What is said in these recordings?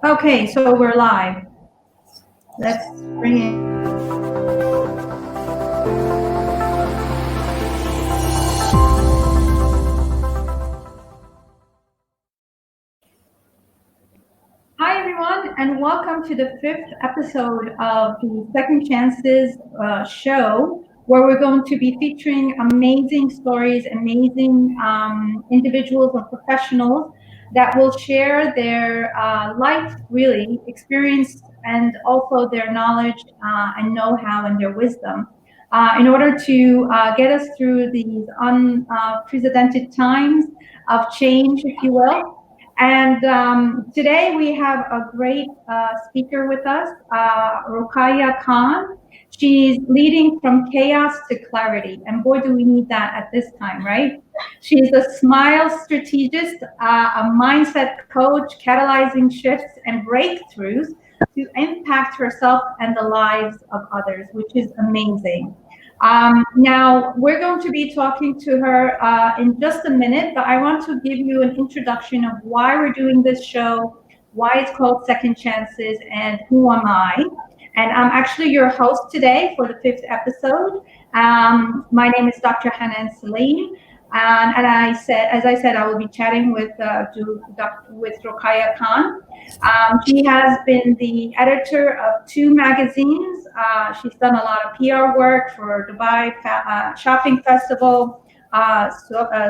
Okay, so we're live. Let's bring in. Hi, everyone, and welcome to the fifth episode of the Second Chances show, where we're going to be featuring amazing stories, amazing individuals and professionals that will share their life, really, experience, and also their knowledge and know-how and their wisdom. In order to get us through these unprecedented times of change, if you will. And today we have a great speaker with us, Rukaya Khan. She's leading from chaos to clarity. And boy, do we need that at this time, right? She's a smile strategist, a mindset coach, catalyzing shifts and breakthroughs to impact herself and the lives of others, which is amazing. Now, we're going to be talking to her in just a minute, but I want to give you an introduction of why we're doing this show, why it's called Second Chances, and who am I. And I'm actually your host today for the fifth episode. My name is Dr. Hanan Salim. And as I said, I will be chatting with Rokaya Khan. She has been the editor of two magazines. She's done a lot of PR work for Dubai Shopping Festival,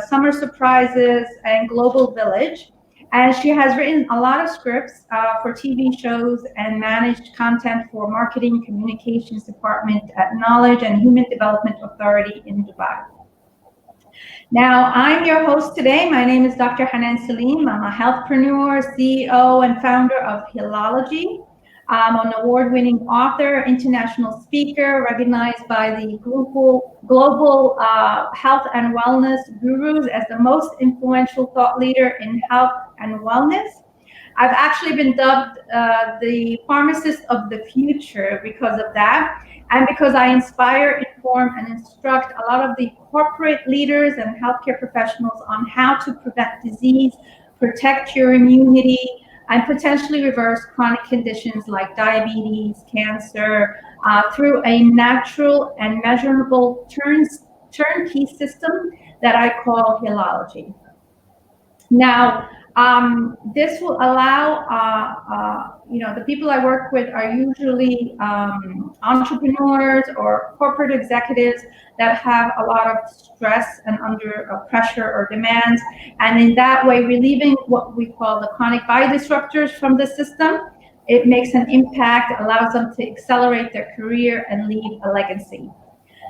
Summer Surprises, and Global Village. And she has written a lot of scripts for TV shows and managed content for marketing communications department at Knowledge and Human Development Authority in Dubai. Now, I'm your host today. My name is Dr. Hanan Salim. I'm a healthpreneur, CEO, and founder of Hilology. I'm an award-winning author, international speaker, recognized by the global health and wellness gurus as the most influential thought leader in health and wellness. I've actually been dubbed the pharmacist of the future because of that, and because I inspire, inform, and instruct a lot of the corporate leaders and healthcare professionals on how to prevent disease, protect your immunity, and potentially reverse chronic conditions like diabetes, cancer, through a natural and measurable turnkey system that I call Hilology. Now, this will allow, the people I work with are usually entrepreneurs or corporate executives that have a lot of stress and under pressure or demands. And in that way, relieving what we call the chronic biodisruptors from the system, it makes an impact, allows them to accelerate their career and leave a legacy.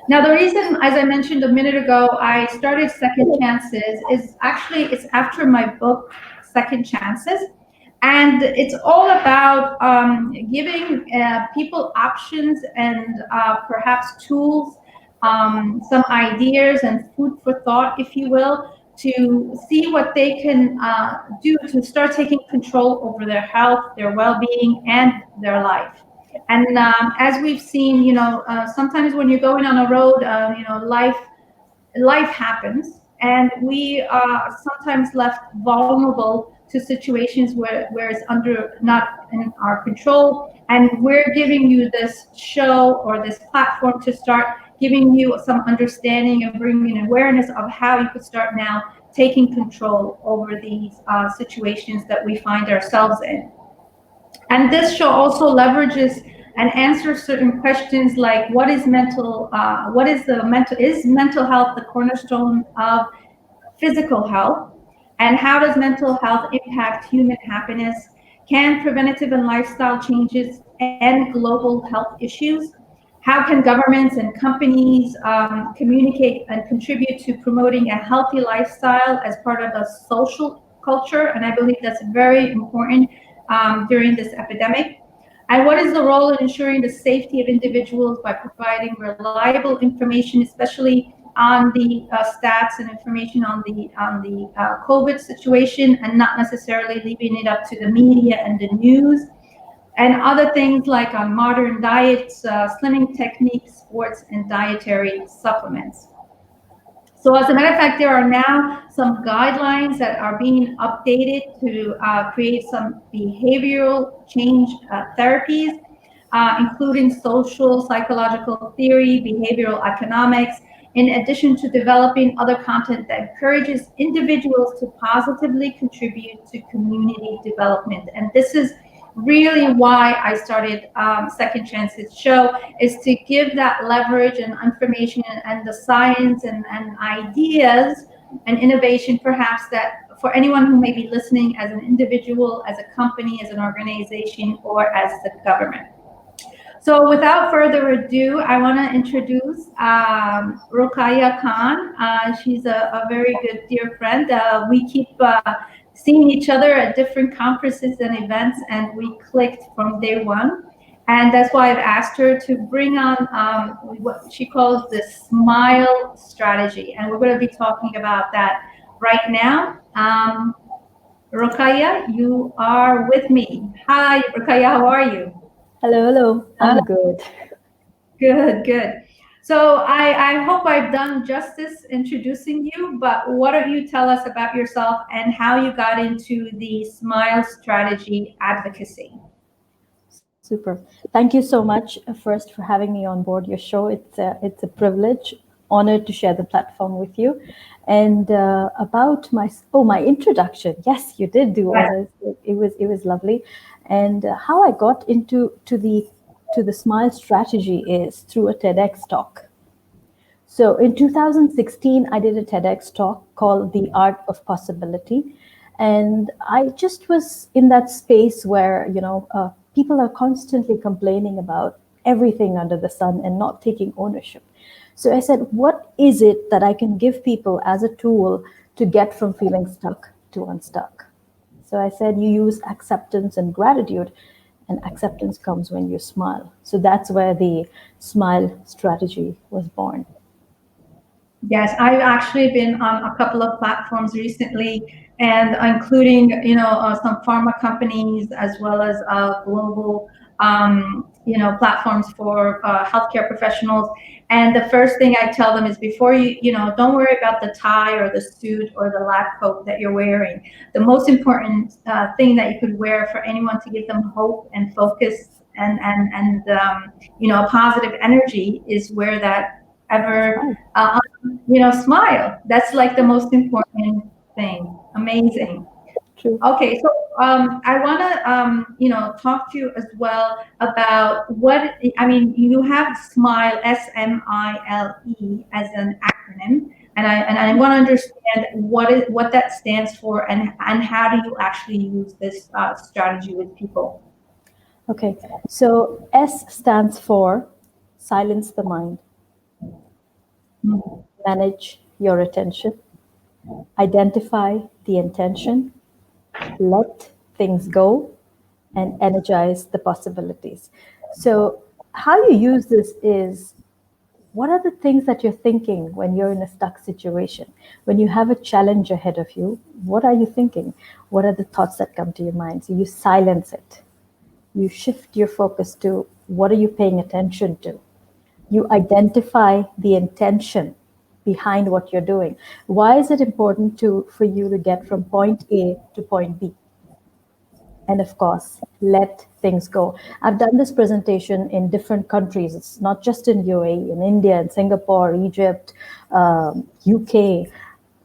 Now, the reason, as I mentioned a minute ago, I started Second Chances is actually, it's after my book, Second Chances. And it's all about giving people options and perhaps tools, some ideas and food for thought, if you will, to see what they can do to start taking control over their health, their well-being, and their life. And as we've seen, sometimes when you're going on a road, life happens, and we are sometimes left vulnerable to situations where it's not in our control. And we're giving you this show or this platform to start giving you some understanding and bringing awareness of how you could start now taking control over these situations that we find ourselves in. And this show also leverages and answers certain questions like is mental health the cornerstone of physical health? And how does mental health impact human happiness? Can preventative and lifestyle changes end global health issues? How can governments and companies communicate and contribute to promoting a healthy lifestyle as part of a social culture? And I believe that's very important during this epidemic. And what is the role in ensuring the safety of individuals by providing reliable information, especially on the stats and information on the COVID situation, and not necessarily leaving it up to the media and the news, and other things like on modern diets, slimming techniques, sports, and dietary supplements. So as a matter of fact, there are now some guidelines that are being updated to create some behavioral change therapies, including social psychological theory, behavioral economics, in addition to developing other content that encourages individuals to positively contribute to community development. And this is really why I started Second Chances Show, is to give that leverage and information and the science and ideas and innovation, perhaps, that for anyone who may be listening as an individual, as a company, as an organization, or as the government. So without further ado, I want to introduce Rokaya Khan. She's a very good dear friend. We keep seeing each other at different conferences and events, and we clicked from day one. And that's why I've asked her to bring on what she calls the SMILE strategy. And we're going to be talking about that right now. Rokaya, you are with me. Hi, Rokaya, how are you? Hello. I'm good. Good. So I hope I've done justice introducing you, but why don't you tell us about yourself and how you got into the SMILE strategy advocacy? Super. Thank you so much first for having me on board your show. It's a privilege, honored to share the platform with you. And about my introduction. Yes, you did do all this. It was lovely. And how I got to the Smile strategy is through a TEDx talk. So in 2016, I did a TEDx talk called The Art of Possibility. And I just was in that space where, people are constantly complaining about everything under the sun and not taking ownership. So I said, what is it that I can give people as a tool to get from feeling stuck to unstuck? So I said, you use acceptance and gratitude, and acceptance comes when you smile. So that's where the SMILE strategy was born. Yes, I've actually been on a couple of platforms recently, and including some pharma companies as well as global platforms for healthcare professionals. And the first thing I tell them is, before don't worry about the tie or the suit or the lab coat that you're wearing. The most important thing that you could wear for anyone to give them hope and focus and positive energy is wear that ever smile. That's like the most important thing. Amazing. True. Okay, so I want to talk to you as well about you have SMILE, SMILE, as an acronym, and I want to understand what that stands for, and how do you actually use this strategy with people. Okay, so S stands for silence the mind, manage your attention, identify the intention, let things go, and energize the possibilities. So, how you use this is, what are the things that you're thinking when you're in a stuck situation? When you have a challenge ahead of you, what are you thinking? What are the thoughts that come to your mind? So, you silence it. You shift your focus to, what are you paying attention to? You identify the intention behind what you're doing. Why is it important for you to get from point A to point B? And of course, let things go. I've done this presentation in different countries. It's not just in UAE, in India, in Singapore, Egypt, UK,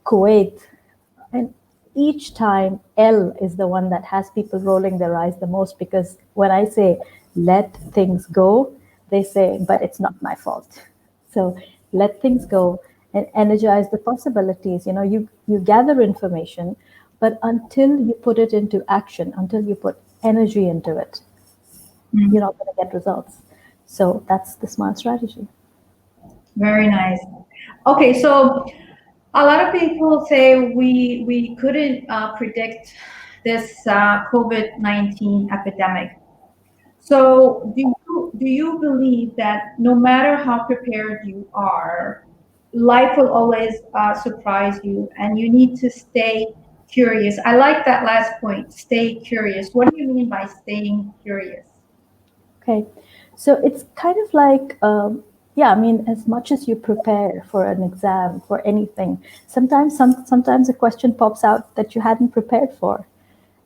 Kuwait. And each time, L is the one that has people rolling their eyes the most, because when I say, let things go, they say, but it's not my fault. So let things go and energize the possibilities. You gather information, but until you put it into action, until you put energy into it, you're not going to get results. So that's the SMILE strategy. Very nice. Okay, so a lot of people say we couldn't predict this COVID-19 epidemic. So do you believe that no matter how prepared you are, life will always surprise you, and you need to stay curious? I like that last point. Stay curious. What do you mean by staying curious? Okay. So it's kind of like Yeah, I mean, as much as you prepare for an exam, for anything, sometimes a question pops out that you hadn't prepared for.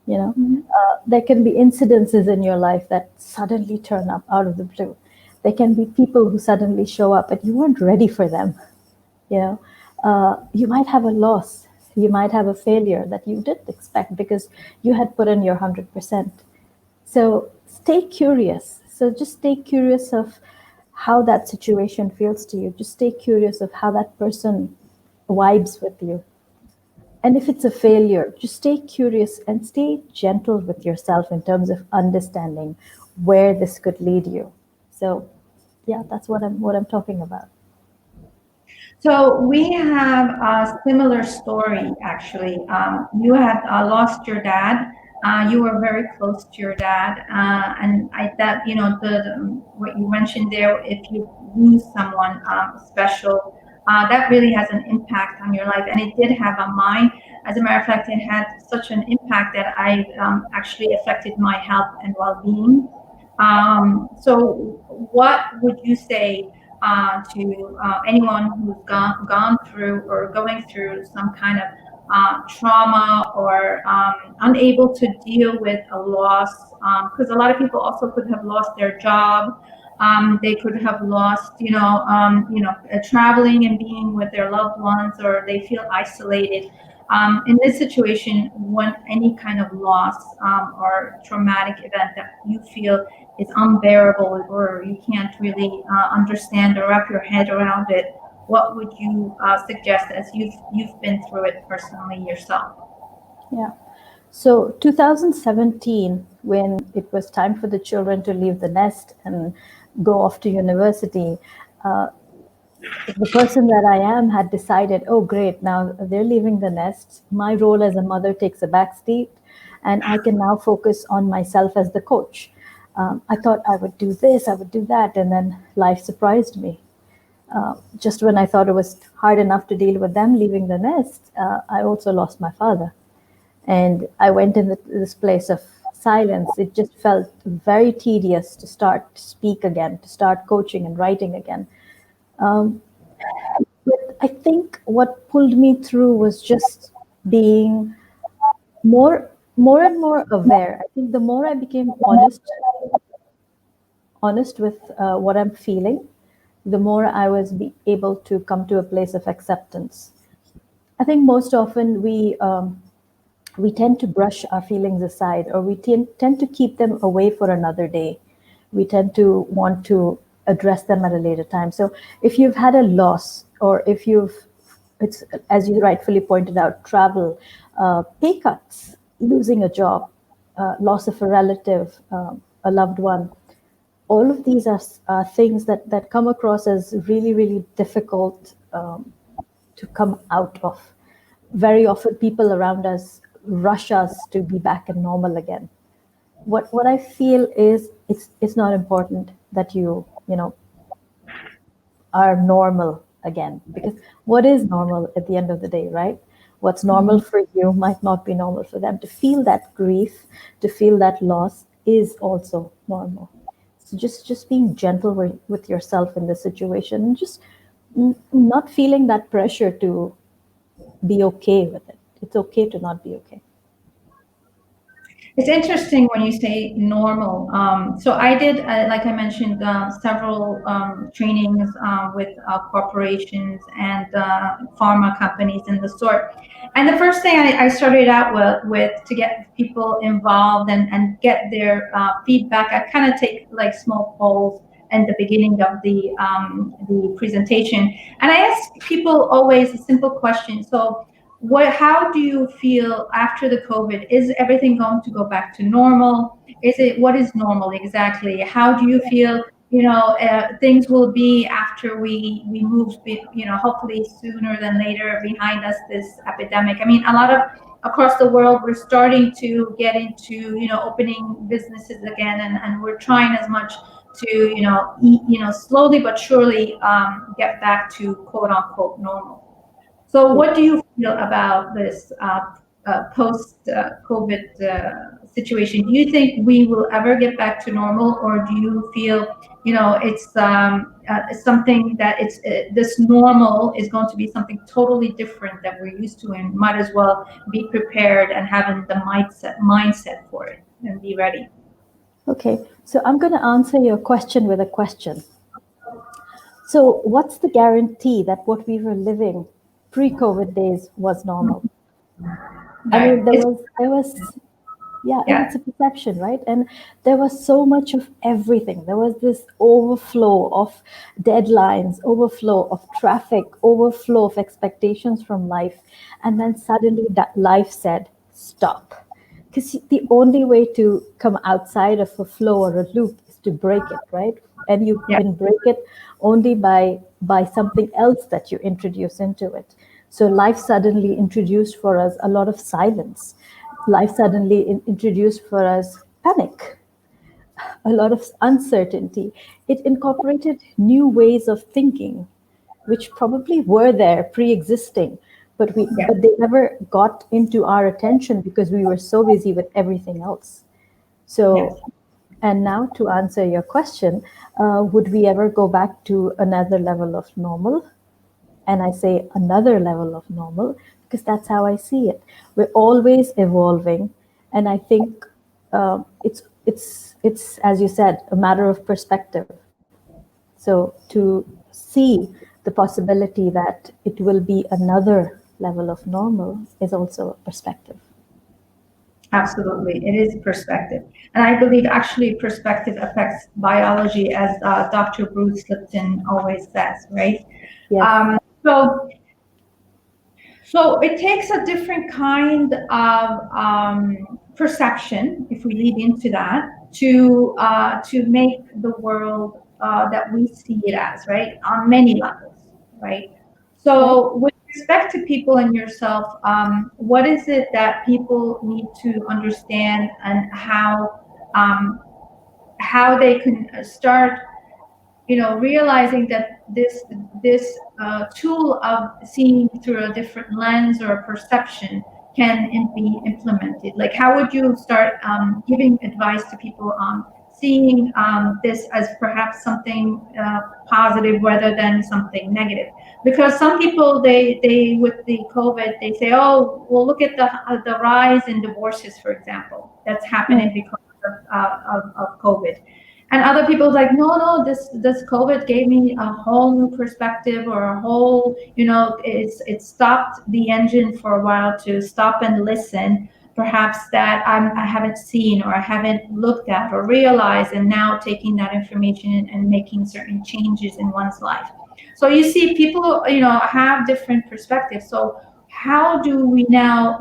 You know, Mhm. there can be incidences in your life that suddenly turn up out of the blue. There can be people who suddenly show up, but you weren't ready for them. You know, you might have a loss, you might have a failure that you didn't expect because you had put in your 100%. So stay curious. So just stay curious of how that situation feels to you. Just stay curious of how that person vibes with you. And if it's a failure, just stay curious and stay gentle with yourself in terms of understanding where this could lead you. So yeah, that's what I'm talking about. So we have a similar story, actually. You had lost your dad. You were very close to your dad, and I that what you mentioned there. If you lose someone special, that really has an impact on your life, and it did have on mine. As a matter of fact, it had such an impact that I actually affected my health and well-being. So, what would you say to anyone who's gone through or going through some kind of trauma or unable to deal with a loss? Because a lot of people also could have lost their job. They could have lost, traveling and being with their loved ones, or they feel isolated. In this situation, when any kind of loss or traumatic event that you feel is unbearable or you can't really understand or wrap your head around it, what would you suggest as you've been through it personally yourself? Yeah. So 2017, when it was time for the children to leave the nest and go off to university, uh, the person that I am had decided, oh, great, now they're leaving the nest. My role as a mother takes a back seat, and I can now focus on myself as the coach. I thought I would do this, I would do that, and then life surprised me. Just when I thought it was hard enough to deal with them leaving the nest, I also lost my father. And I went in this place of silence. It just felt very tedious to start to speak again, to start coaching and writing again. Um, but I think what pulled me through was just being more and more aware. I think the more I became honest with what I'm feeling, the more I was able to come to a place of acceptance. I think most often we tend to brush our feelings aside, or we tend to keep them away for another day. We tend to want to address them at a later time. So if you've had a loss, or if it's, as you rightfully pointed out, travel, pay cuts, losing a job, loss of a relative, a loved one, all of these are things that come across as really, really difficult to come out of. Very often, people around us rush us to be back in normal again. What I feel is it's not important that you are normal again, because what is normal at the end of the day, right? What's normal Mhm. for you might not be normal for them. To feel that grief, to feel that loss is also normal. So just being gentle with yourself in this situation, and just not feeling that pressure to be okay with it. It's okay to not be okay. It's interesting when you say normal. So I did, like I mentioned, several trainings with corporations and pharma companies and the sort. And the first thing I started out with to get people involved and get their feedback, I kind of take like small polls in the beginning of the presentation, and I ask people always a simple question. So how do you feel after the COVID? Is everything going to go back to normal? What is normal exactly? How do you feel, things will be after we move, hopefully sooner than later behind us, this epidemic? I mean, a lot of across the world, we're starting to get into, opening businesses again, and we're trying as much to, slowly but surely get back to quote unquote normal. So, Yeah. what do you feel about this post-COVID situation. Do you think we will ever get back to normal, or do you feel, it's something that this normal is going to be something totally different that we're used to, and might as well be prepared and having the mindset for it and be ready? Okay, so I'm going to answer your question with a question. So, what's the guarantee that what we were living pre-COVID days was normal? I Right. mean, yeah, and Yeah. it's a perception, right? And there was so much of everything. There was this overflow of deadlines, overflow of traffic, overflow of expectations from life. And then suddenly that life said, stop. Because the only way to come outside of a flow or a loop is to break it, right? And you Yeah. can break it only by something else that you introduce into it. So life suddenly introduced for us a lot of silence. Life suddenly introduced for us panic, a lot of uncertainty. It incorporated new ways of thinking, which probably were there pre-existing, Yeah. but they never got into our attention because we were so busy with everything else. Yes. So, and now to answer your question, would we ever go back to another level of normal? And I say another level of normal because that's how I see it. We're always evolving, and I think it's as you said, a matter of perspective. So to see the possibility that it will be another level of normal is also a perspective. Absolutely, it is perspective, and I believe actually perspective affects biology, as Dr. Bruce Lipton always says, right? Yes. So So it takes a different kind of perception, if we lead into that, to make the world that we see it as, right, on many levels, right? Right. So with respect to people and yourself, what is it that people need to understand, and how they can start, realizing that this tool of seeing through a different lens or a perception can be implemented. Like, how would you start giving advice to people on seeing this as perhaps something positive rather than something negative? Because some people, they with the COVID, they say, oh, well, look at the rise in divorces, for example, that's happening Mm. because of COVID. And other people like, no, this COVID gave me a whole new perspective, or a whole, it stopped the engine for a while to stop and listen, perhaps that I haven't seen, or I haven't looked at or realized, and now taking that information and making certain changes in one's life. So you see, people, have different perspectives. So how do we now,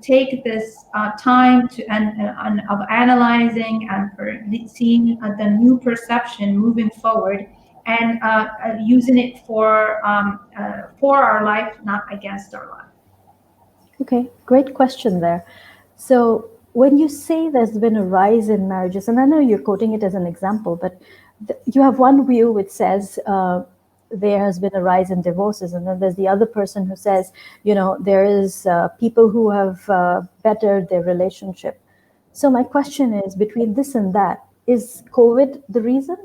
take this time to and of analyzing and seeing the new perception moving forward, and using it for our life, not against our life? Okay, great question there. So, when you say there's been a rise in marriages, and I know you're quoting it as an example, but you have one view which says there has been a rise in divorces, and then there's the other person who says, there is people who have bettered their relationship. So, my question is, between this and that, is COVID the reason?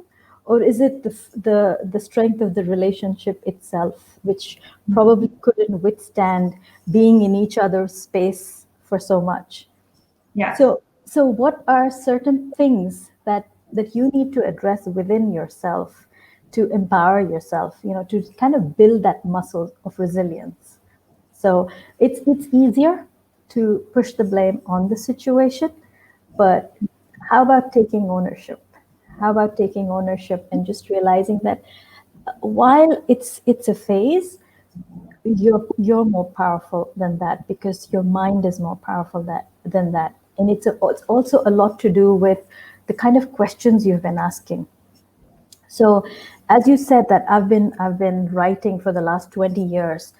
Or is it the strength of the relationship itself, which probably couldn't withstand being in each other's space for so much? Yes. So what are certain things that you need to address within yourself to empower yourself, to kind of build that muscle of resilience? So it's easier to push the blame on the situation, but how about taking ownership? How about taking ownership and just realizing that while it's a phase, you're more powerful than that, because your mind is more powerful than that. And it's also a lot to do with the kind of questions you've been asking. So, as you said that I've been writing for the last 20 years,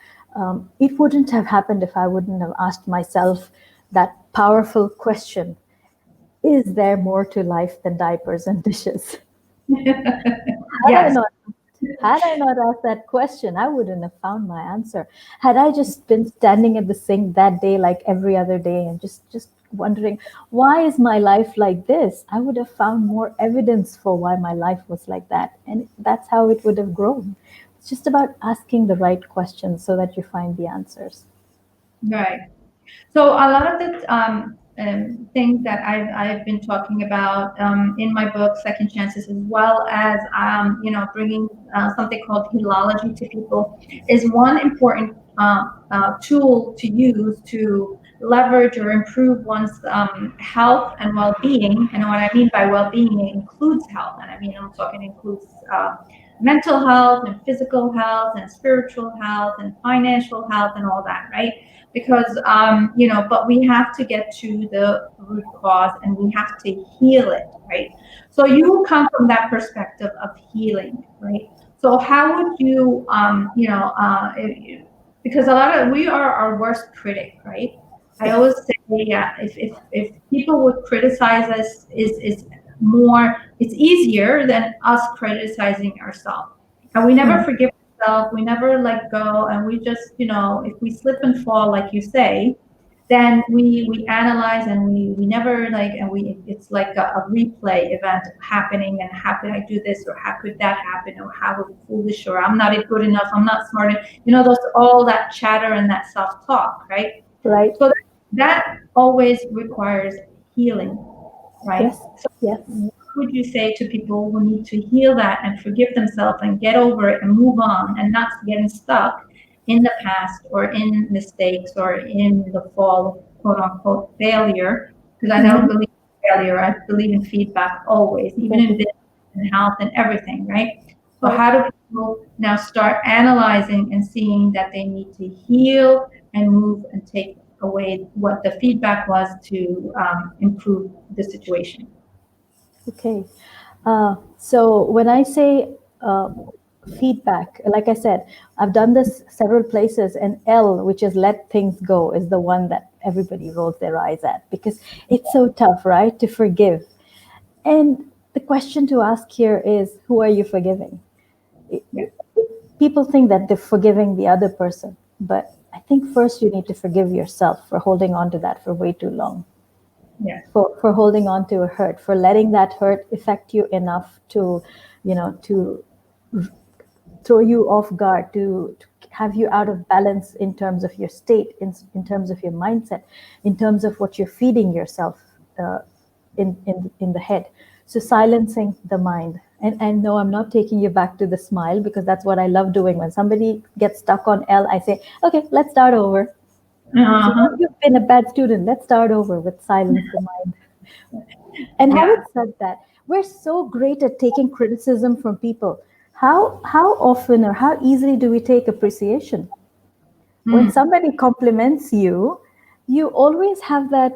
it wouldn't have happened if I wouldn't have asked myself that powerful question: Is there more to life than diapers and dishes? Had I Yes. not Had I not asked that question, I wouldn't have found my answer. Had I just been standing at the sink that day like every other day and just wondering, why is my life like this? I would have found more evidence for why my life was like that. And that's how it would have grown. It's just about asking the right questions so that you find the answers. Right. So a lot of the things that I've been talking about in my book, Second Chances, as well as bringing something called helology to people, is one important tool to use to leverage or improve one's health and well-being. And what I mean by well-being, it includes health, and I mean I'm talking includes mental health and physical health and spiritual health and financial health and all that, right? Because but we have to get to the root cause and we have to heal it, right? So you come from that perspective of healing, right? So how would you because a lot of we are our worst critic, right? I Yes. always say, yeah, if people would criticize us is more, it's easier than us criticizing ourselves, and we never Mm. forgive ourselves, we never let go, and we just, if we slip and fall, like you say, then we analyze, and we never like, and we it's like a replay event happening, and how could I do this, or how could that happen, or how foolish, or I'm not good enough, I'm not smart enough, those, all that chatter and that self-talk, right? Right. So that always requires healing, right? Yes. So Yes. what would you say to people who need to heal that and forgive themselves and get over it and move on and not getting stuck in the past or in mistakes or in the fall of quote unquote failure? Because I don't Hmm. believe in failure. I believe in feedback always, even in business and health and everything, right? So Right. how do people now start analyzing and seeing that they need to heal and move and take away what the feedback was to improve the situation? Okay. So when I say feedback, like I said, I've done this several places, and L, which is let things go, is the one that everybody rolls their eyes at because it's so tough, right, to forgive. And the question to ask here is, who are you forgiving? Yeah, People think that they're forgiving the other person, but I think first you need to forgive yourself for holding on to that for way too long, yeah, for holding on to a hurt, for letting that hurt affect you enough to, to throw you off guard, to have you out of balance in terms of your state, in terms of your mindset, in terms of what you're feeding yourself uh, in the head. So silencing the mind. And no, I'm not taking you back to the smile because that's what I love doing. When somebody gets stuck on L, I say, okay, let's start over. So uh-huh. you've been a bad student. Let's start over with silence the mind. And having Yeah. said that, we're so great at taking criticism from people. How often or how easily do we take appreciation? When Mm. somebody compliments you, you always have that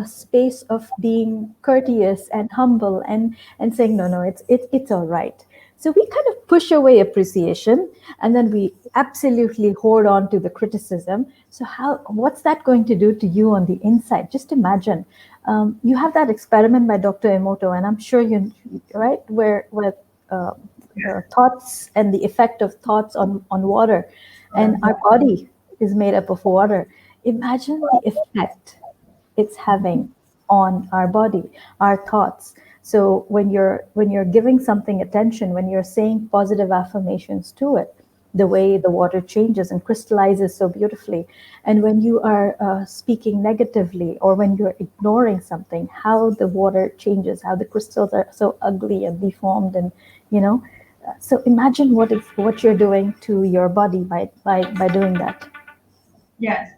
space of being courteous and humble and saying, no, no, it's all right. So we kind of push away appreciation and then we absolutely hold on to the criticism. So what's that going to do to you on the inside? Just imagine. You have that experiment by Dr. Emoto, and I'm sure you, right, where uh, thoughts and the effect of thoughts on water, and our body is made up of water. Imagine the effect it's having on our body, our thoughts. So when you're giving something attention, when you're saying positive affirmations to it, the way the water changes and crystallizes so beautifully, and when you are speaking negatively or when you're ignoring something, how the water changes, how the crystals are so ugly and deformed, and you know. So imagine what you're doing to your body by doing that. Yes.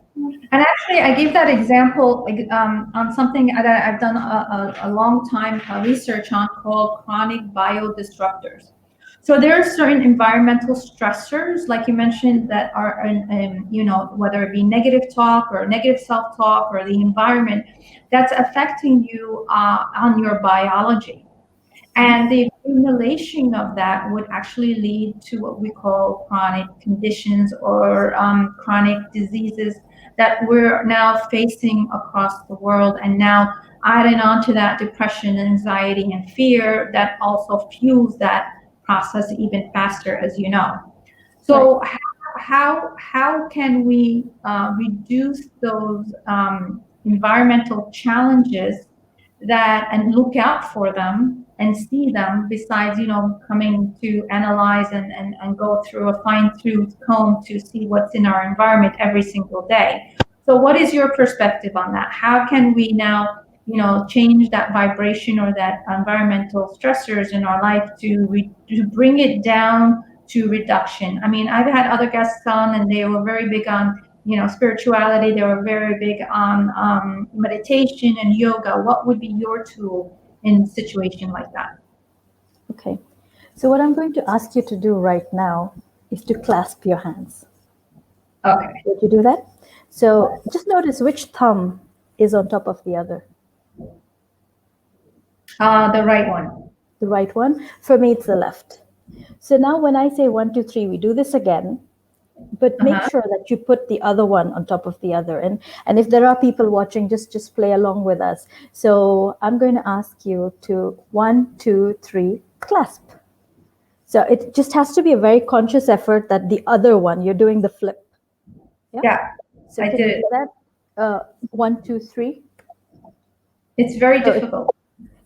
And actually, I gave that example like, on something that I've done a long time research on called chronic biodisruptors. So there are certain environmental stressors, like you mentioned, that are, whether it be negative talk or negative self-talk or the environment, that's affecting you on your biology. And the accumulation of that would actually lead to what we call chronic conditions or chronic diseases that we're now facing across the world. And now adding on to that depression, anxiety, and fear that also fuels that process even faster, as you know. Right. So how can we reduce those environmental challenges that and look out for them and see them besides coming to analyze and go through a fine-tooth comb to see what's in our environment every single day. So what is your perspective on that? How can we now change that vibration or that environmental stressors in our life to bring it down to reduction? I mean, I've had other guests on and they were very big on spirituality. They were very big on meditation and yoga. What would be your tool in a situation like that? Okay. So what I'm going to ask you to do right now is to clasp your hands. Okay. Would you do that? So just notice which thumb is on top of the other. The right one. The right one. For me, it's the left. So now when I say 1, 2, 3, we do this again, but make sure that you put the other one on top of the other. And if there are people watching, just play along with us. So I'm going to ask you to 1, 2, 3, clasp. So it just has to be a very conscious effort that the other one, you're doing the flip. Yeah, So I can did you it. do that? 1, 2, 3. It's very So difficult.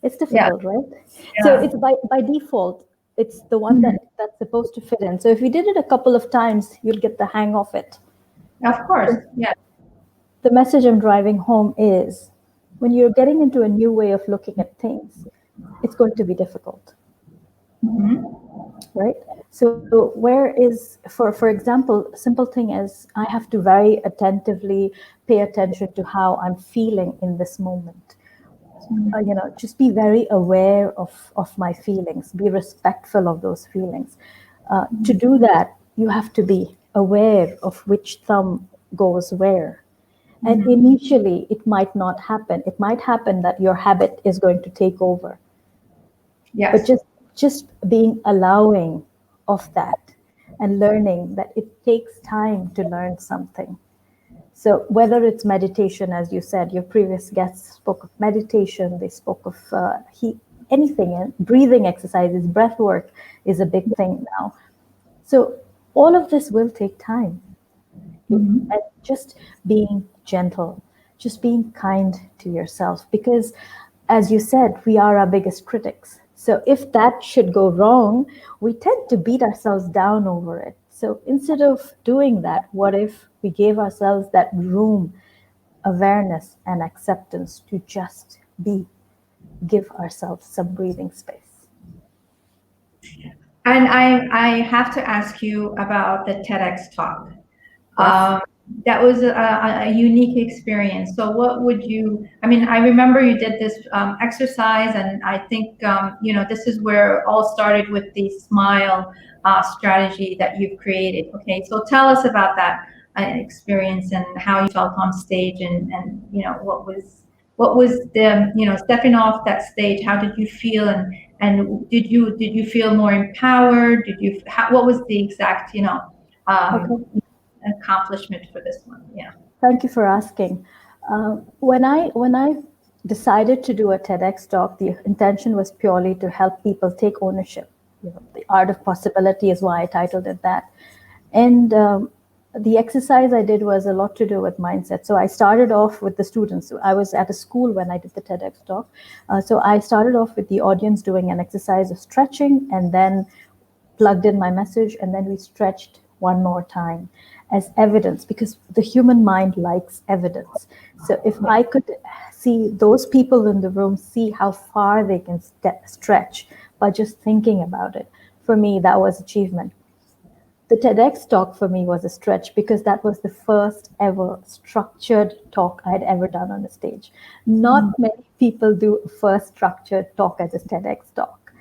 it's difficult, right? Yeah. So it's by default, it's the one that's supposed to fit in. So if we did it a couple of times, you'll get the hang of it. Of course. Yeah. The message I'm driving home is when you're getting into a new way of looking at things, it's going to be difficult. Right? So where is, for example, a simple thing is I have to very attentively pay attention to how I'm feeling in this moment. Just be very aware of my feelings, be respectful of those feelings. To do that, you have to be aware of which thumb goes where. And initially, it might not happen. It might happen that your habit is going to take over. Yes. But just being allowing of that and learning that it takes time to learn something. So whether it's meditation, as you said, your previous guests spoke of meditation, they spoke of anything, and breathing exercises, breath work is a big thing now. So all of this will take time. And just being gentle, just being kind to yourself, because as you said, we are our biggest critics. So if that should go wrong, we tend to beat ourselves down over it. So instead of doing that, what if we gave ourselves that room, awareness, and acceptance to just be, give ourselves some breathing space? And I have to ask you about the TEDx talk. Yes. That was a unique experience. So what would you, I mean, I remember you did this exercise, and I think, this is where it all started with the smile strategy that you've created. Okay, so tell us about that experience and how you felt on stage, and what was the, stepping off that stage, how did you feel, and did you feel more empowered? What was the exact, Okay. accomplishment for this one? Yeah. Thank you for asking. When I decided to do a TEDx talk, the intention was purely to help people take ownership. The art of possibility is why I titled it that. And the exercise I did was a lot to do with mindset. So I started off with the students. I was at a school when I did the TEDx talk. So I started off with the audience doing an exercise of stretching, and then plugged in my message, and then we stretched one more time as evidence, because the human mind likes evidence. So if I could see those people in the room see how far they can stretch by just thinking about it, for me, that was achievement. The TEDx talk for me was a stretch because that was the first ever structured talk I had ever done on a stage. Not many people do a first structured talk as a TEDx talk.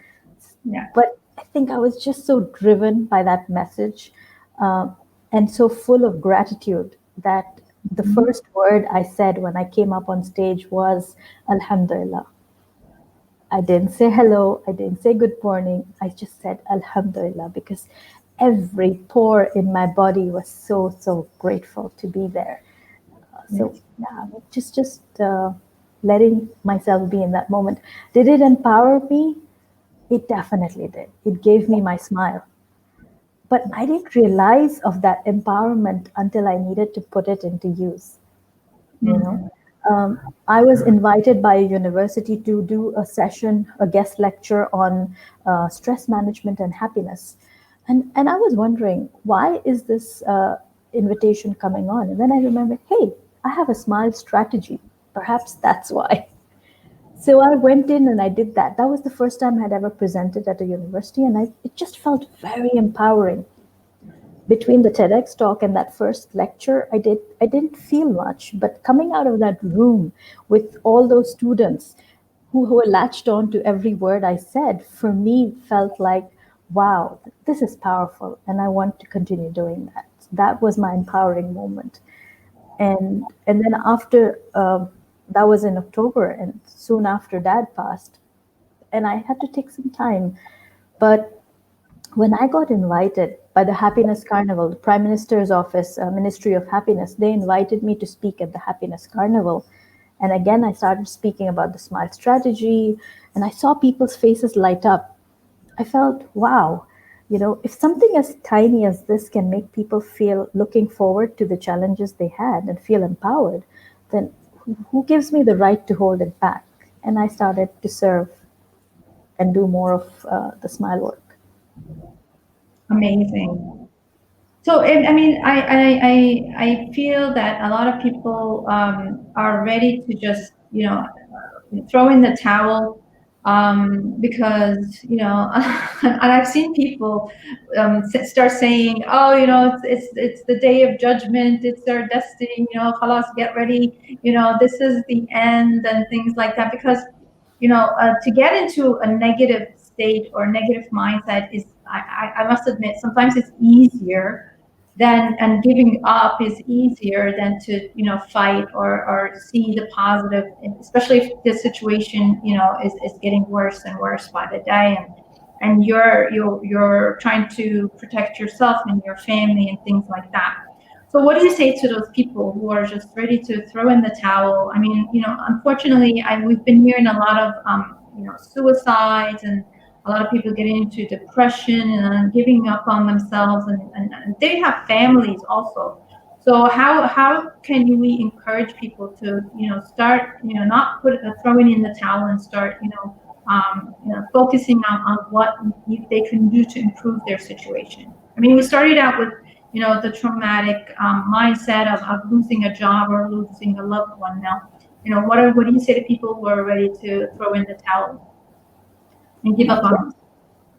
Yeah. But I think I was just so driven by that message and so full of gratitude that the first word I said when I came up on stage was Alhamdulillah. I didn't say hello, I didn't say good morning, I just said Alhamdulillah, because every pore in my body was so grateful to be there. So yeah, just letting myself be in that moment. Did it empower me? It definitely did. It gave me my smile. But I didn't realize of that empowerment until I needed to put it into use. You know, Mm. I was invited by a university to do a session, a guest lecture on stress management and happiness. And I was wondering, why is this invitation coming on? And then I remembered, hey, I have a smile strategy. Perhaps that's why. So I went in and I did that. That was the first time I had ever presented at a university, and it just felt very empowering. Between the TEDx talk and that first lecture, I didn't feel much, but coming out of that room with all those students who were latched on to every word I said, for me felt like, wow, this is powerful, and I want to continue doing that. That was my empowering moment. And then after that was in October, and soon after Dad passed, and I had to take some time. But when I got invited by the Happiness Carnival, the Prime Minister's Office, Ministry of Happiness, they invited me to speak at the Happiness Carnival. And again, I started speaking about the SMILE strategy, and I saw people's faces light up. I felt, wow, if something as tiny as this can make people feel looking forward to the challenges they had and feel empowered, then who gives me the right to hold it back? And I started to serve and do more of the SMILE work. Amazing. So, I mean, I feel that a lot of people are ready to just, throw in the towel because, and I've seen people start saying, oh, it's the day of judgment, it's their destiny, khalas, get ready, this is the end and things like that. Because, to get into a negative state or negative mindset is, I must admit, sometimes it's easier than, and giving up is easier than to fight or see the positive, especially if the situation is getting worse and worse by the day, and you're trying to protect yourself and your family and things like that. So what do you say to those people who are just ready to throw in the towel? I mean, unfortunately, we've been hearing a lot of suicides, and a lot of people getting into depression and giving up on themselves, and they have families also. So how can we encourage people to start not throwing in the towel and start focusing on what they can do to improve their situation? I mean, we started out with the traumatic mindset of losing a job or losing a loved one. Now, what do you say to people who are ready to throw in the towel and give up Not on yet. themselves?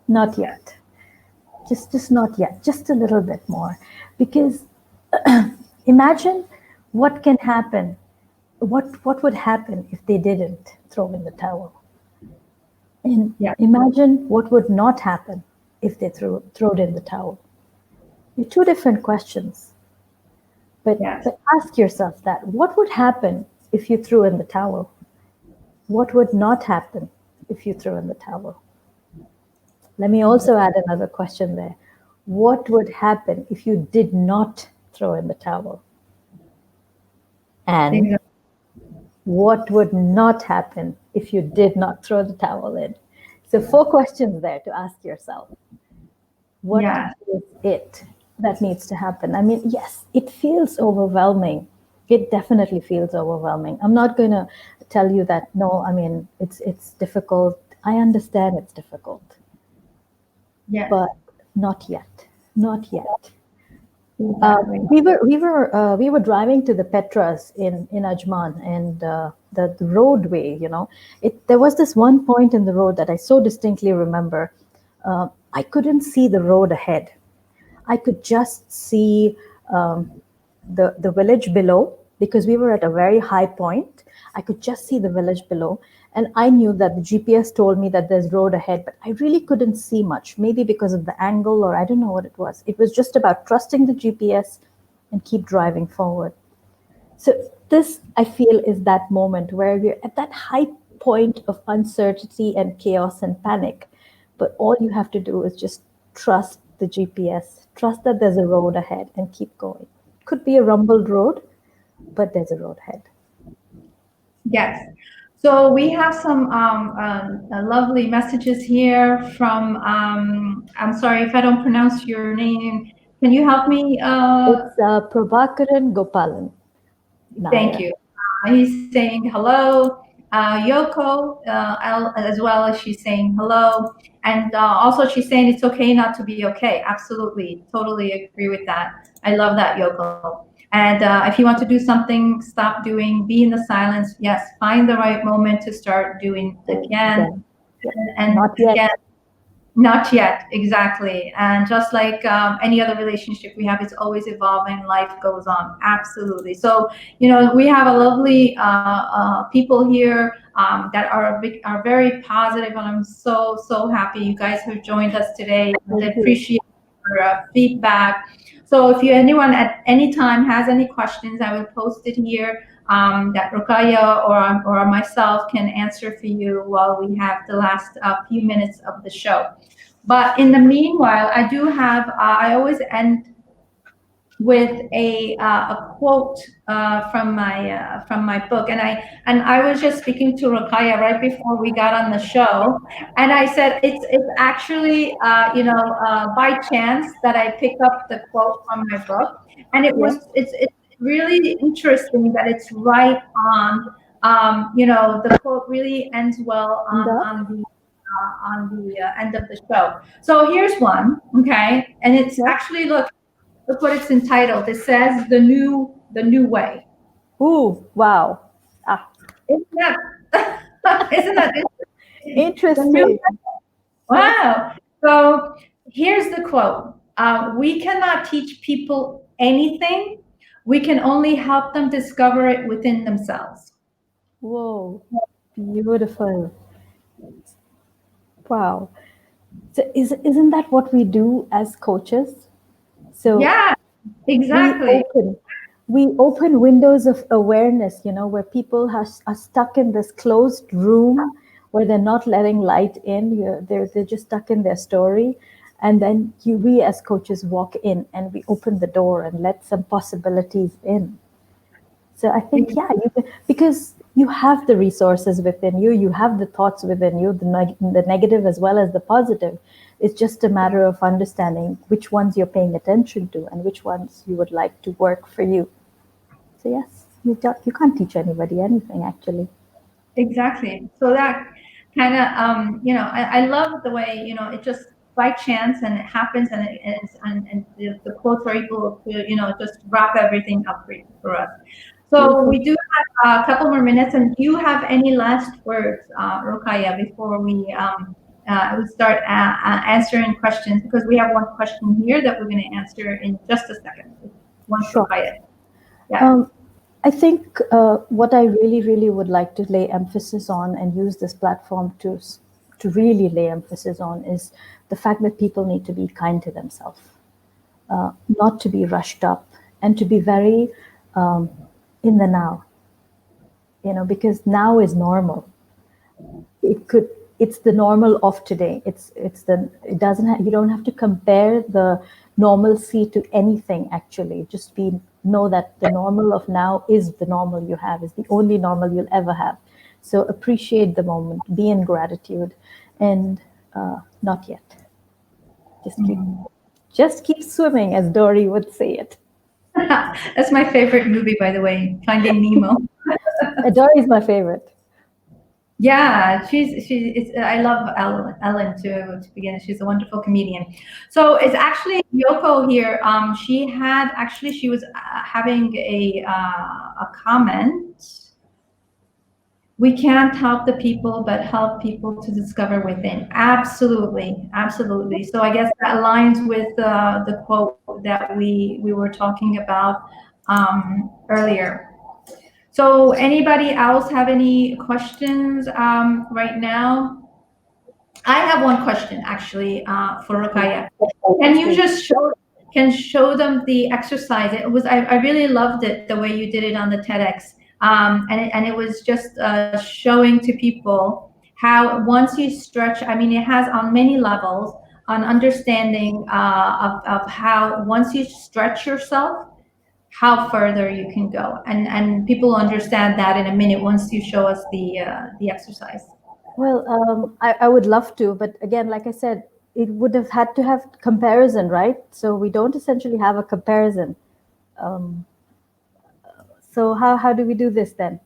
Not yet. Just not yet. Just a little bit more. Because imagine what can happen. What would happen if they didn't throw in the towel? And Yeah. imagine what would not happen if they throwed in the towel. They're two different questions. Yes. But ask yourself that. What would happen if you threw in the towel? What would not happen if you threw in the towel? Let me also add another question there. What would happen if you did not throw in the towel? And Exactly. what would not happen if you did not throw the towel in? So, four questions there to ask yourself. What Yes. is it that needs to happen? I mean, yes, it feels overwhelming. It definitely feels overwhelming. I'm not going to tell you that, no, I mean, it's difficult. I understand it's difficult, Yes. but not yet. Not yet. Exactly. We were driving to the Petras in Ajman, and the roadway. There was this one point in the road that I so distinctly remember. I couldn't see the road ahead. I could just see the village below, because we were at a very high point. I could just see the village below, and I knew that the GPS told me that there's road ahead, but I really couldn't see much, maybe because of the angle, or I don't know what it was. It was just about trusting the GPS and keep driving forward. So this, I feel, is that moment where we're at that high point of uncertainty and chaos and panic. But all you have to do is just trust the GPS, trust that there's a road ahead, and keep going. Could be a rumbled road, but there's a road ahead. Yes. So we have some lovely messages here from. I'm sorry if I don't pronounce your name. Can you help me? It's Prabhakaran Gopalan Thank Nair. you. He's saying hello. Yoko, as well as she's saying hello. And also, she's saying it's okay not to be okay. Absolutely. Totally agree with that. I love that, Yoko. And if you want to do something, stop doing, be in the silence. Yes, find the right moment to start doing again Again. Yeah. and Not yet. again. Not yet, exactly. And just like any other relationship we have, it's always evolving. Life goes on. Absolutely. So, we have a lovely people here that are very positive, and I'm so happy you guys have joined us today. I Thank you. appreciate your feedback. So, if anyone at any time has any questions, I will post it here that Rukaya or myself can answer for you while we have the last few minutes of the show. But in the meanwhile, I do have, I always end with a quote from my book, and I was just speaking to Rakaya right before we got on the show, and I said it's actually by chance that I pick up the quote from my book, and Yeah. it's really interesting that it's right on. The quote really ends well And on the end of the show. So here's one, okay, and it's yeah. actually look what it's entitled. It says the new way. Ooh, wow. Ah, Isn't that isn't that interesting? The new interesting. Yes. wow. So here's the quote. We cannot teach people anything. We can only help them discover it within themselves. Whoa. Beautiful. Wow. So isn't that what we do as coaches? So Yeah, we exactly. open we open windows of awareness, where people are stuck in this closed room where they're not letting light in. They're just stuck in their story, and then we as coaches walk in and we open the door and let some possibilities in. So I think, yeah, because you have the resources within you, you have the thoughts within you, the negative as well as the positive. It's just a matter of understanding which ones you're paying attention to and which ones you would like to work for you. So yes, you can't teach anybody anything actually. Exactly. So that kind of, I love the way, it just by chance and it happens and the quotes are able to, just wrap everything up for us. So Beautiful. we do have a couple more minutes. And do you have any last words, Rukaya, before we start answering questions? Because we have one question here that we're going to answer in just a second. Once Sure. Rukaya. Yeah. Um, I think what I really would like to lay emphasis on and use this platform to really lay emphasis on is the fact that people need to be kind to themselves, not to be rushed up, and to be very um, in the now. Because now is normal. It could it's the normal of today. It doesn't you don't have to compare the normalcy to anything actually. Just be know that the normal of now is the normal you have, is the only normal you'll ever have. So appreciate the moment, be in gratitude, and not yet. Just keep just keep swimming, as Dory would say it. That's my favorite movie, by the way, Finding Nemo. Dory's my favorite. Yeah, I love Ellen to begin. She's a wonderful comedian. So it's actually Yoko here. She was having a comment. We can't help the people, but help people to discover within. Absolutely, absolutely. So I guess that aligns with the quote that we were talking about earlier. So anybody else have any questions right now? I have one question actually for Rakaya. Can you Please. just show them the exercise? I really loved it the way you did it on the TEDx, and it was just showing to people how once you stretch. I mean, it has on many levels on understanding of how once you stretch yourself how further you can go. And people understand that in a minute once you show us the exercise. Well, I would love to, but again, like I said, it would have had to have comparison, right? So we don't essentially have a comparison. Um, so how do we do this then?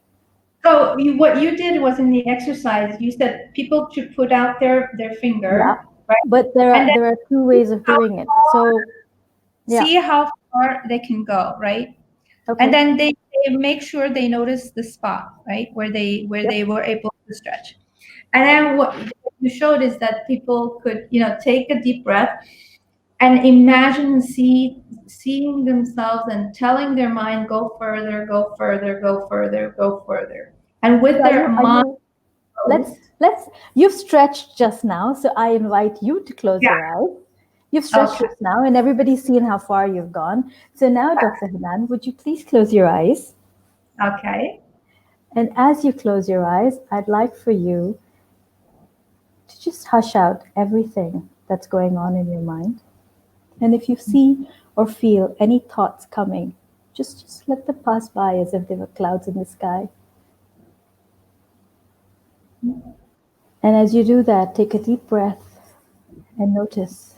So what you did was in the exercise, you said people should put out their Yeah, finger, right? but And then there are two ways of how doing it. far, So yeah, see how far they can go, right? And okay, then they make sure they notice the spot, right, where yep. they were able to stretch. And then what you showed is that people could, take a deep breath and imagine and seeing themselves and telling their mind, go further, go further, go further, go further. And with So their are mind you? closed, Let's. You've stretched just now, so I invite you to close yeah, your eyes. You've stretched okay, just now, and everybody's seen how far you've gone. So now, Dr. Hanan, would you please close your eyes? okay. And as you close your eyes, I'd like for you to just hush out everything that's going on in your mind. And if you see or feel any thoughts coming, just let them pass by as if they were clouds in the sky. And as you do that, take a deep breath and notice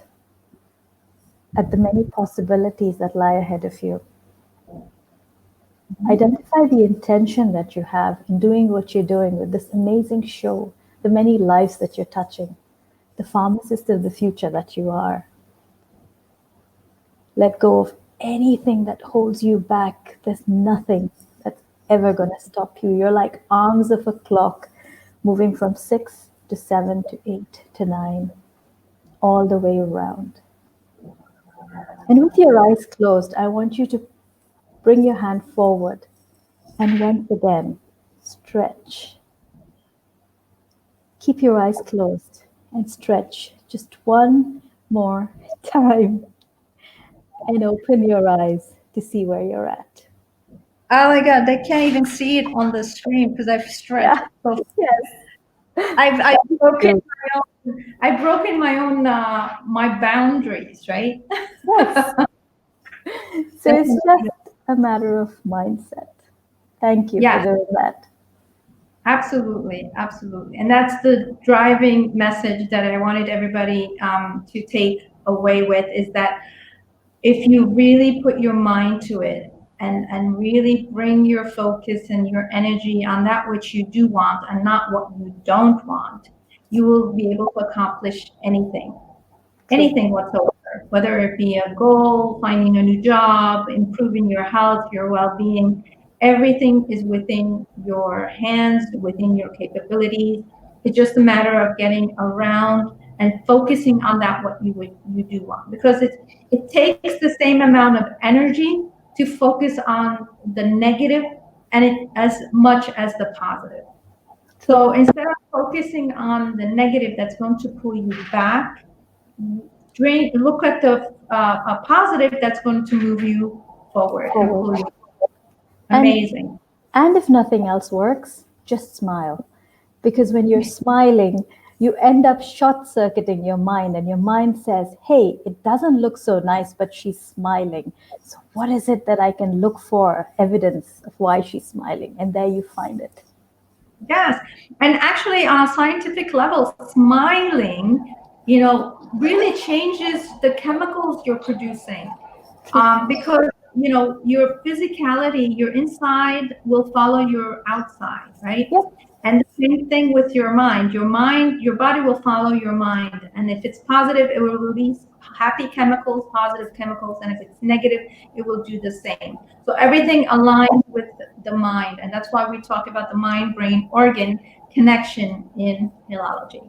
at the many possibilities that lie ahead of you. Identify the intention that you have in doing what you're doing with this amazing show, the many lives that you're touching, the pharmacist of the future that you are. Let go of anything that holds you back. There's nothing that's ever going to stop you. You're like arms of a clock moving from 6 to 7 to 8 to 9, all the way around. And with your eyes closed, I want you to bring your hand forward and once again stretch. Keep your eyes closed and stretch just one more time and open your eyes to see where you're at. Oh my God, they can't even see it on the screen because I've stretched. Yeah, So yes, I've that's broken good. my own. I've broken my own my boundaries, right? Yes. So it's just a matter of mindset. Thank you for Yes, doing that. absolutely, absolutely, and that's the driving message that I wanted everybody to take away with is that if you really put your mind to it and really bring your focus and your energy on that which you do want and not what you don't want, you will be able to accomplish True. anything whatsoever, whether it be a goal, finding a new job, improving your health, your well-being. Everything is within your hands, within your capabilities. It's just a matter of getting around and focusing on that what you do want, because it takes the same amount of energy to focus on the negative and it as much as the positive. True. So instead of focusing on the negative that's going to pull you back, look at the a positive that's going to move you forward and Forward. pull you. And Amazing. if nothing else works, just smile. Because when you're smiling, you end up short circuiting your mind, and your mind says, hey, it doesn't look so nice, but she's smiling. So, what is it that I can look for evidence of why she's smiling? And there you find it. Yes, and actually, on a scientific level, smiling, really changes the chemicals you're producing. True. Because your physicality, your inside will follow your outside, right? Yep. And the same thing with your mind. Your body will follow your mind, and if it's positive, it will release happy chemicals, positive chemicals, and if it's negative, it will do the same. So everything aligns with the mind, and that's why we talk about the mind-brain organ connection in neurology.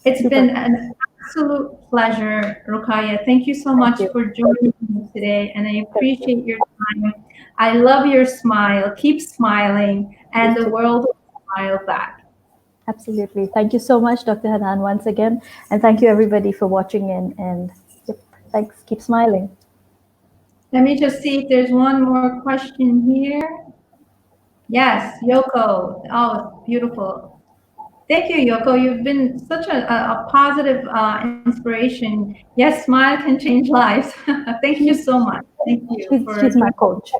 It's Super. been an absolute pleasure, Rukaya. Thank you so Thank much you. for joining me today, and I Thank you. appreciate your time. I love your smile. Keep smiling, You and the too. world will smile back. Absolutely. Thank you so much, Dr. Hanan, once again. And thank you, everybody, for watching in. And yep, thanks. Keep smiling. Let me just see if there's one more question here. Yes, Yoko. Oh, beautiful. Thank you, Yoko. You've been such a positive inspiration. Yes, smile can change lives. Thank you so much. Thank you for She's my coach.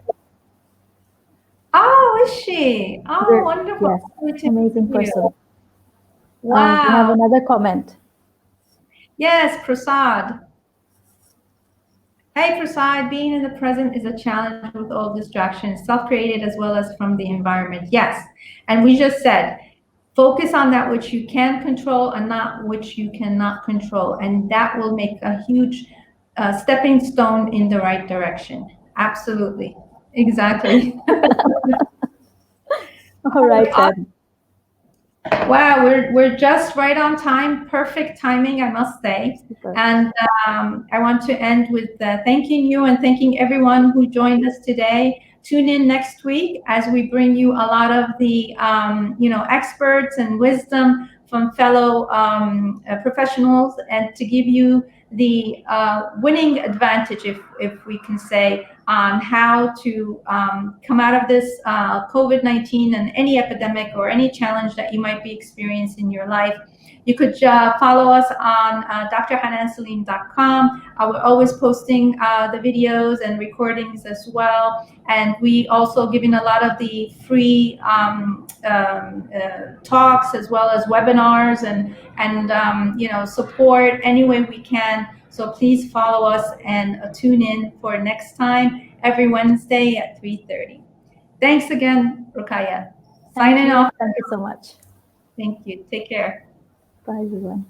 Oh, is she? Oh, We're, wonderful. yes, Lovely to amazing meet you. person. We have Wow. another comment. Yes, Prasad. Hey, Prasad, being in the present is a challenge with all distractions, self-created as well as from the environment. Yes. And we just said, focus on that which you can control and not which you cannot control. And that will make a huge stepping stone in the right direction. Absolutely. Exactly. All right then. Wow, we're just right on time. Perfect timing, I must say. Super. And I want to end with thanking you and thanking everyone who joined us today. Tune in next week as we bring you a lot of the experts and wisdom from fellow professionals, and to give you the winning advantage, if we can say, on how to come out of this COVID-19 and any epidemic or any challenge that you might be experiencing in your life. You could follow us on drhanansalim.com. We're always posting the videos and recordings as well. And we also giving a lot of the free talks as well as webinars and support any way we can. So please follow us and tune in for next time every Wednesday at 3:30. Thanks again, Rukaya. Thank Signing you. off. Thank you so much. Thank you. Take care. Bye, everyone.